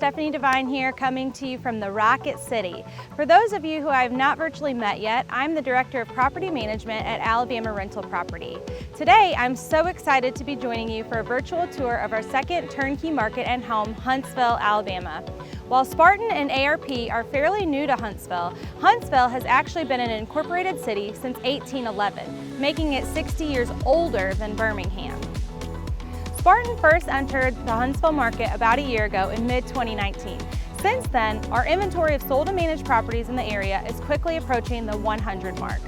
Stephanie Devine here, coming to you from the Rocket City. For those of you who I have not virtually met yet, I'm the Director of Property Management at Alabama Rental Property. Today, I'm so excited to be joining you for a virtual tour of our second turnkey market and home, Huntsville, Alabama. While Spartan and ARP are fairly new to Huntsville, Huntsville has actually been an incorporated city since 1811, making it 60 years older than Birmingham. Spartan first entered the Huntsville market about a year ago in mid-2019. Since then, our inventory of sold and managed properties in the area is quickly approaching the 100 mark.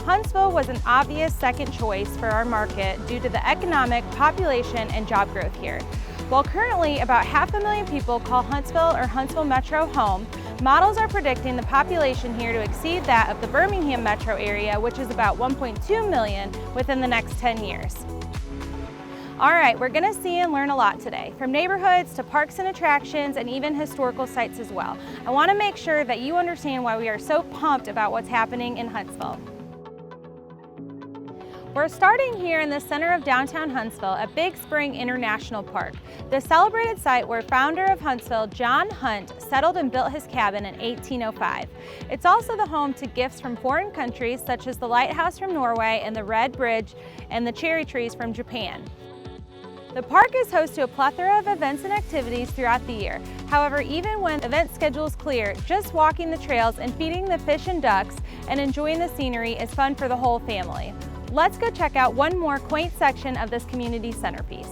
Huntsville was an obvious second choice for our market due to the economic, population, and job growth here. While currently about 500,000 people call Huntsville or Huntsville Metro home, models are predicting the population here to exceed that of the Birmingham metro area, which is about 1.2 million within the next 10 years. All right, we're going to see and learn a lot today, from neighborhoods to parks and attractions and even historical sites as well. I want to make sure that you understand why we are so pumped about what's happening in Huntsville. We're starting here in the center of downtown Huntsville at Big Spring International Park, the celebrated site where founder of Huntsville, John Hunt, settled and built his cabin in 1805. It's also the home to gifts from foreign countries such as the lighthouse from Norway and the Red Bridge and the cherry trees from Japan. The park is host to a plethora of events and activities throughout the year. However, even when event schedules clear, just walking the trails and feeding the fish and ducks and enjoying the scenery is fun for the whole family. Let's go check out one more quaint section of this community centerpiece.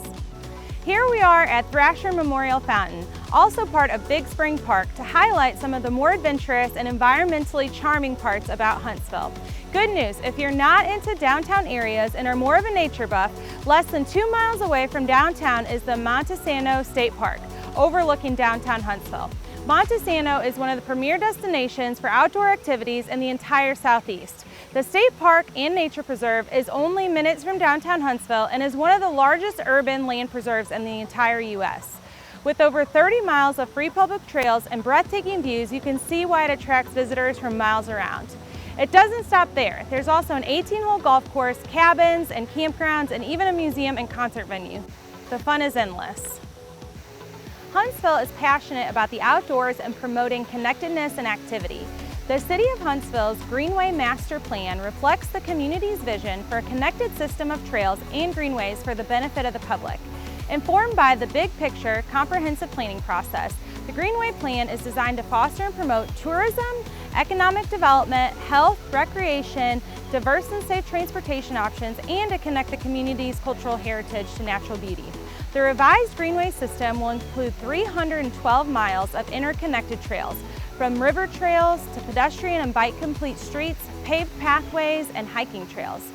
Here we are at Thrasher Memorial Fountain, also part of Big Spring Park, to highlight some of the more adventurous and environmentally charming parts about Huntsville. Good news, if you're not into downtown areas and are more of a nature buff, less than 2 miles away from downtown is the Montesano State Park, overlooking downtown Huntsville. Montesano is one of the premier destinations for outdoor activities in the entire Southeast. The state park and nature preserve is only minutes from downtown Huntsville and is one of the largest urban land preserves in the entire U.S. With over 30 miles of free public trails and breathtaking views, you can see why it attracts visitors from miles around. It doesn't stop there. There's also an 18-hole golf course, cabins and campgrounds, and even a museum and concert venue. The fun is endless. Huntsville is passionate about the outdoors and promoting connectedness and activity. The City of Huntsville's Greenway Master Plan reflects the community's vision for a connected system of trails and greenways for the benefit of the public. Informed by the big picture, comprehensive planning process, the Greenway Plan is designed to foster and promote tourism, economic development, health, recreation, diverse and safe transportation options, and to connect the community's cultural heritage to natural beauty. The revised Greenway system will include 312 miles of interconnected trails, from river trails to pedestrian and bike-complete streets, paved pathways, and hiking trails.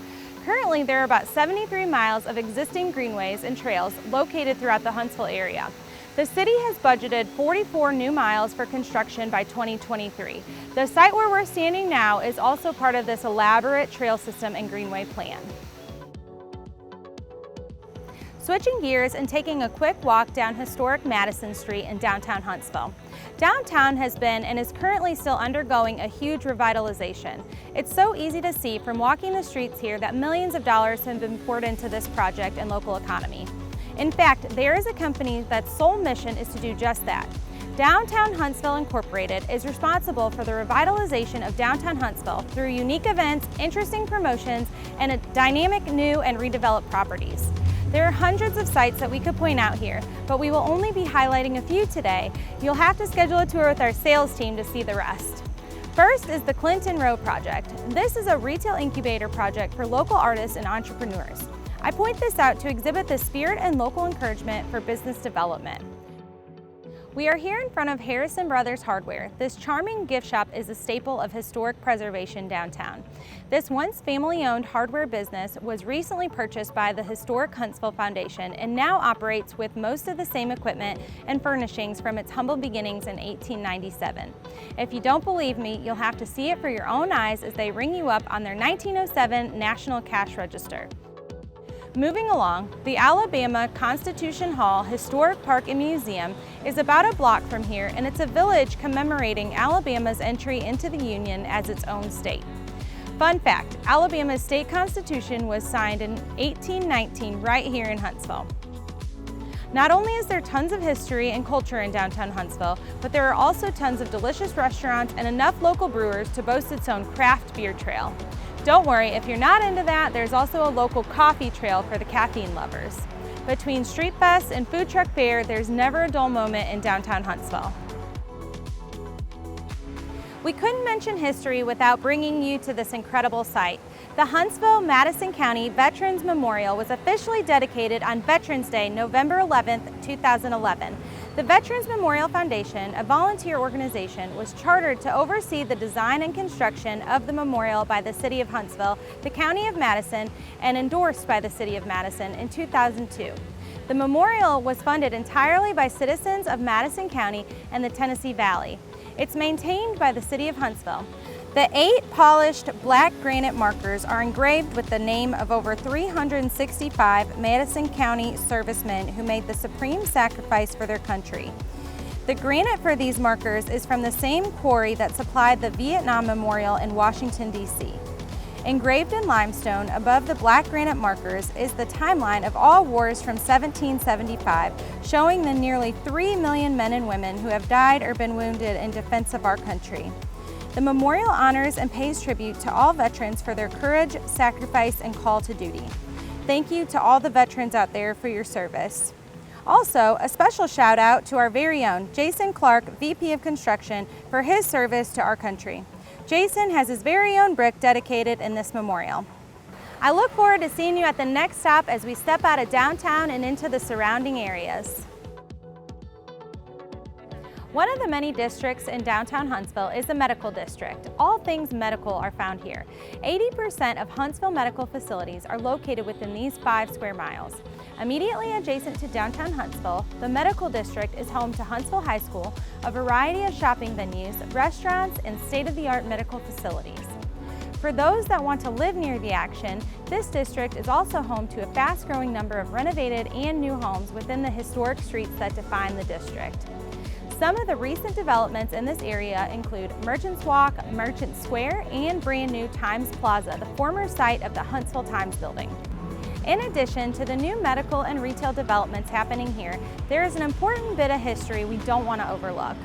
Currently, there are about 73 miles of existing greenways and trails located throughout the Huntsville area. The city has budgeted 44 new miles for construction by 2023. The site where we're standing now is also part of this elaborate trail system and greenway plan. Switching gears and taking a quick walk down historic Madison Street in downtown Huntsville. Downtown has been and is currently still undergoing a huge revitalization. It's so easy to see from walking the streets here that millions of dollars have been poured into this project and local economy. In fact, there is a company that's sole mission is to do just that. Downtown Huntsville Incorporated is responsible for the revitalization of downtown Huntsville through unique events, interesting promotions, and dynamic new and redeveloped properties. There are hundreds of sites that we could point out here, but we will only be highlighting a few today. You'll have to schedule a tour with our sales team to see the rest. First is the Clinton Row Project. This is a retail incubator project for local artists and entrepreneurs. I point this out to exhibit the spirit and local encouragement for business development. We are here in front of Harrison Brothers Hardware. This charming gift shop is a staple of historic preservation downtown. This once family-owned hardware business was recently purchased by the Historic Huntsville Foundation and now operates with most of the same equipment and furnishings from its humble beginnings in 1897. If you don't believe me, you'll have to see it for your own eyes as they ring you up on their 1907 National Cash Register. Moving along, the Alabama Constitution Hall Historic Park and Museum is about a block from here, and it's a village commemorating Alabama's entry into the Union as its own state. Fun fact, Alabama's state constitution was signed in 1819 right here in Huntsville. Not only is there tons of history and culture in downtown Huntsville, but there are also tons of delicious restaurants and enough local brewers to boast its own craft beer trail. Don't worry, if you're not into that, there's also a local coffee trail for the caffeine lovers. Between Street Fest and Food Truck Fair, there's never a dull moment in downtown Huntsville. We couldn't mention history without bringing you to this incredible site. The Huntsville-Madison County Veterans Memorial was officially dedicated on Veterans Day, November 11, 2011. The Veterans Memorial Foundation, a volunteer organization, was chartered to oversee the design and construction of the memorial by the City of Huntsville, the County of Madison, and endorsed by the City of Madison in 2002. The memorial was funded entirely by citizens of Madison County and the Tennessee Valley. It's maintained by the City of Huntsville. The 8 polished black granite markers are engraved with the name of over 365 Madison County servicemen who made the supreme sacrifice for their country. The granite for these markers is from the same quarry that supplied the Vietnam Memorial in Washington, D.C. Engraved in limestone above the black granite markers is the timeline of all wars from 1775, showing the nearly 3 million men and women who have died or been wounded in defense of our country. The memorial honors and pays tribute to all veterans for their courage, sacrifice, and call to duty. Thank you to all the veterans out there for your service. Also, a special shout out to our very own Jason Clark, VP of Construction, for his service to our country. Jason has his very own brick dedicated in this memorial. I look forward to seeing you at the next stop as we step out of downtown and into the surrounding areas. One of the many districts in downtown Huntsville is the medical district. All things medical are found here. 80% of Huntsville medical facilities are located within these 5 square miles. Immediately adjacent to downtown Huntsville, the medical district is home to Huntsville High School, a variety of shopping venues, restaurants, and state-of-the-art medical facilities. For those that want to live near the action, this district is also home to a fast-growing number of renovated and new homes within the historic streets that define the district. Some of the recent developments in this area include Merchants Walk, Merchant Square, and brand new Times Plaza, the former site of the Huntsville Times building. In addition to the new medical and retail developments happening here, there is an important bit of history we don't want to overlook.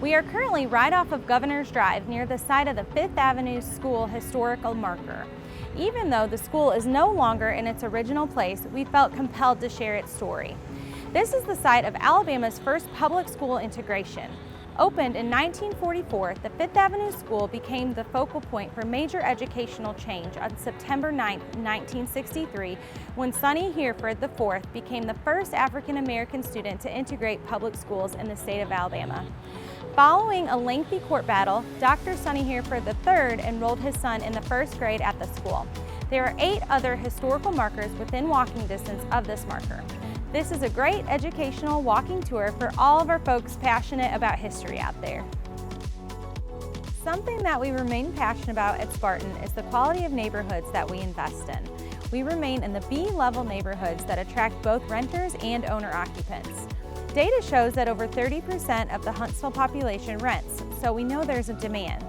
We are currently right off of Governor's Drive near the site of the 5th Avenue School historical marker. Even though the school is no longer in its original place, we felt compelled to share its story. This is the site of Alabama's first public school integration. Opened in 1944, the 5th Avenue School became the focal point for major educational change on September 9, 1963, when Sonny Hereford IV became the first African-American student to integrate public schools in the state of Alabama. Following a lengthy court battle, Dr. Sonny Hereford III enrolled his son in the 1st grade at the school. There are 8 other historical markers within walking distance of this marker. This is a great educational walking tour for all of our folks passionate about history out there. Something that we remain passionate about at Spartan is the quality of neighborhoods that we invest in. We remain in the B-level neighborhoods that attract both renters and owner-occupants. Data shows that over 30% of the Huntsville population rents, so we know there's a demand.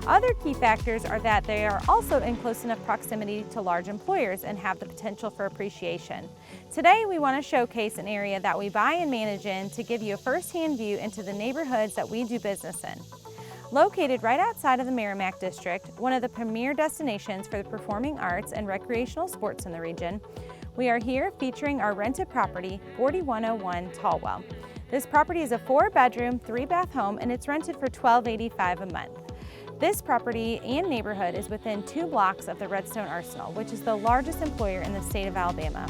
Other key factors are that they are also in close enough proximity to large employers and have the potential for appreciation. Today, we want to showcase an area that we buy and manage in to give you a first-hand view into the neighborhoods that we do business in. Located right outside of the Merrimack District, one of the premier destinations for the performing arts and recreational sports in the region, we are here featuring our rented property, 4101 Tallwell. This property is a 4-bedroom, 3-bath home, and it's rented for $12.85 a month. This property and neighborhood is within 2 blocks of the Redstone Arsenal, which is the largest employer in the state of Alabama.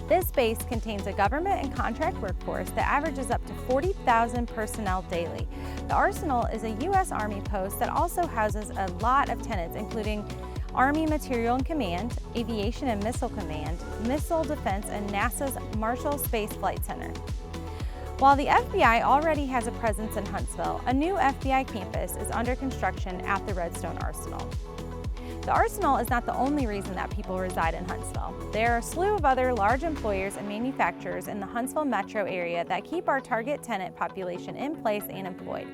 This space contains a government and contract workforce that averages up to 40,000 personnel daily. The Arsenal is a U.S. Army post that also houses a lot of tenants, including Army Material and Command, Aviation and Missile Command, Missile Defense, and NASA's Marshall Space Flight Center. While the FBI already has a presence in Huntsville, a new FBI campus is under construction at the Redstone Arsenal. The Arsenal is not the only reason that people reside in Huntsville. There are a slew of other large employers and manufacturers in the Huntsville metro area that keep our target tenant population in place and employed.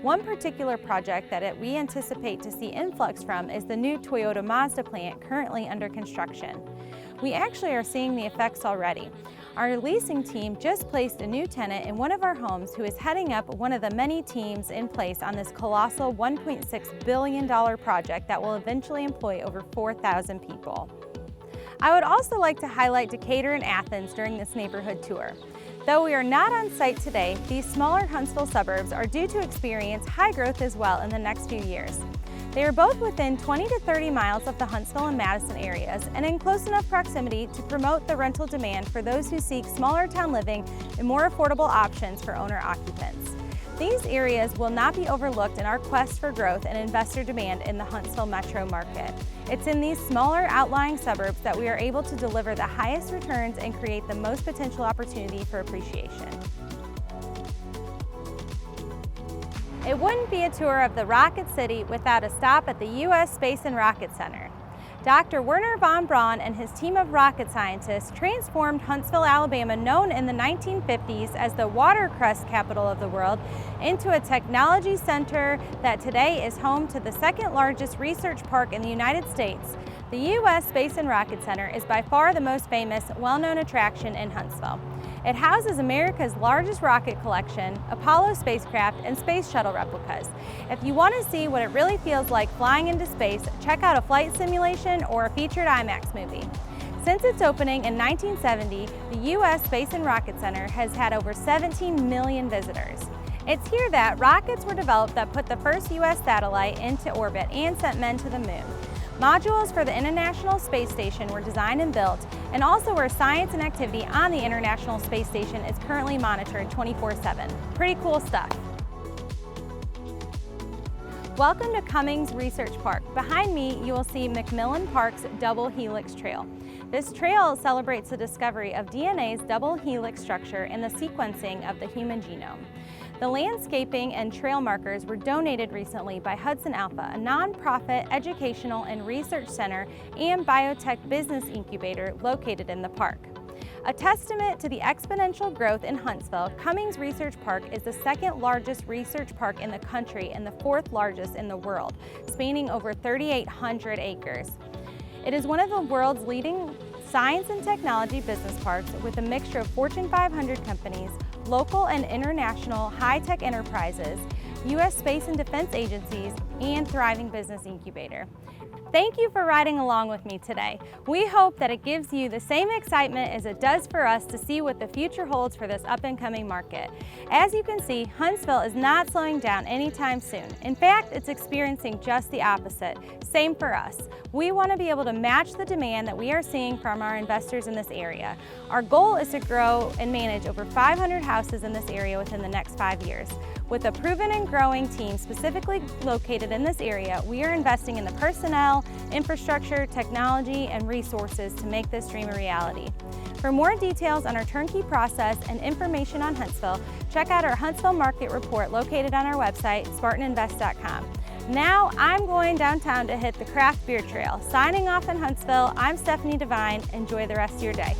One particular project that we anticipate to see influx from is the new Toyota Mazda plant currently under construction. We actually are seeing the effects already. Our leasing team just placed a new tenant in one of our homes who is heading up one of the many teams in place on this colossal $1.6 billion project that will eventually employ over 4,000 people. I would also like to highlight Decatur and Athens during this neighborhood tour. Though we are not on site today, these smaller Huntsville suburbs are due to experience high growth as well in the next few years. They are both within 20 to 30 miles of the Huntsville and Madison areas and in close enough proximity to promote the rental demand for those who seek smaller town living and more affordable options for owner-occupants. These areas will not be overlooked in our quest for growth and investor demand in the Huntsville metro market. It's in these smaller outlying suburbs that we are able to deliver the highest returns and create the most potential opportunity for appreciation. It wouldn't be a tour of the Rocket City without a stop at the U.S. Space and Rocket Center. Dr. Werner von Braun and his team of rocket scientists transformed Huntsville, Alabama, known in the 1950s as the watercress capital of the world, into a technology center that today is home to the second largest research park in the United States. The U.S. Space and Rocket Center is by far the most famous, well-known attraction in Huntsville. It houses America's largest rocket collection, Apollo spacecraft, and space shuttle replicas. If you want to see what it really feels like flying into space, check out a flight simulation or a featured IMAX movie. Since its opening in 1970, the U.S. Space and Rocket Center has had over 17 million visitors. It's here that rockets were developed that put the first U.S. satellite into orbit and sent men to the moon. Modules for the International Space Station were designed and built, and also where science and activity on the International Space Station is currently monitored 24/7. Pretty cool stuff. Welcome to Cummings Research Park. Behind me, you will see McMillan Park's Double Helix Trail. This trail celebrates the discovery of DNA's double helix structure and the sequencing of the human genome. The landscaping and trail markers were donated recently by Hudson Alpha, a nonprofit educational and research center and biotech business incubator located in the park. A testament to the exponential growth in Huntsville, Cummings Research Park is the second largest research park in the country and the fourth largest in the world, spanning over 3,800 acres. It is one of the world's leading science and technology business parks with a mixture of Fortune 500 companies, local and international high-tech enterprises, U.S. space and defense agencies, and thriving business incubator. Thank you for riding along with me today. We hope that it gives you the same excitement as it does for us to see what the future holds for this up-and-coming market. As you can see, Huntsville is not slowing down anytime soon. In fact, it's experiencing just the opposite. Same for us. We want to be able to match the demand that we are seeing from our investors in this area. Our goal is to grow and manage over 500 houses in this area within the next 5 years. With a proven and growing team specifically located in this area, we are investing in the personnel, infrastructure, technology, and resources to make this dream a reality. For more details on our turnkey process and information on Huntsville, check out our Huntsville Market Report located on our website, SpartanInvest.com. Now I'm going downtown to hit the craft beer trail. Signing off in Huntsville, I'm Stephanie Devine. Enjoy the rest of your day.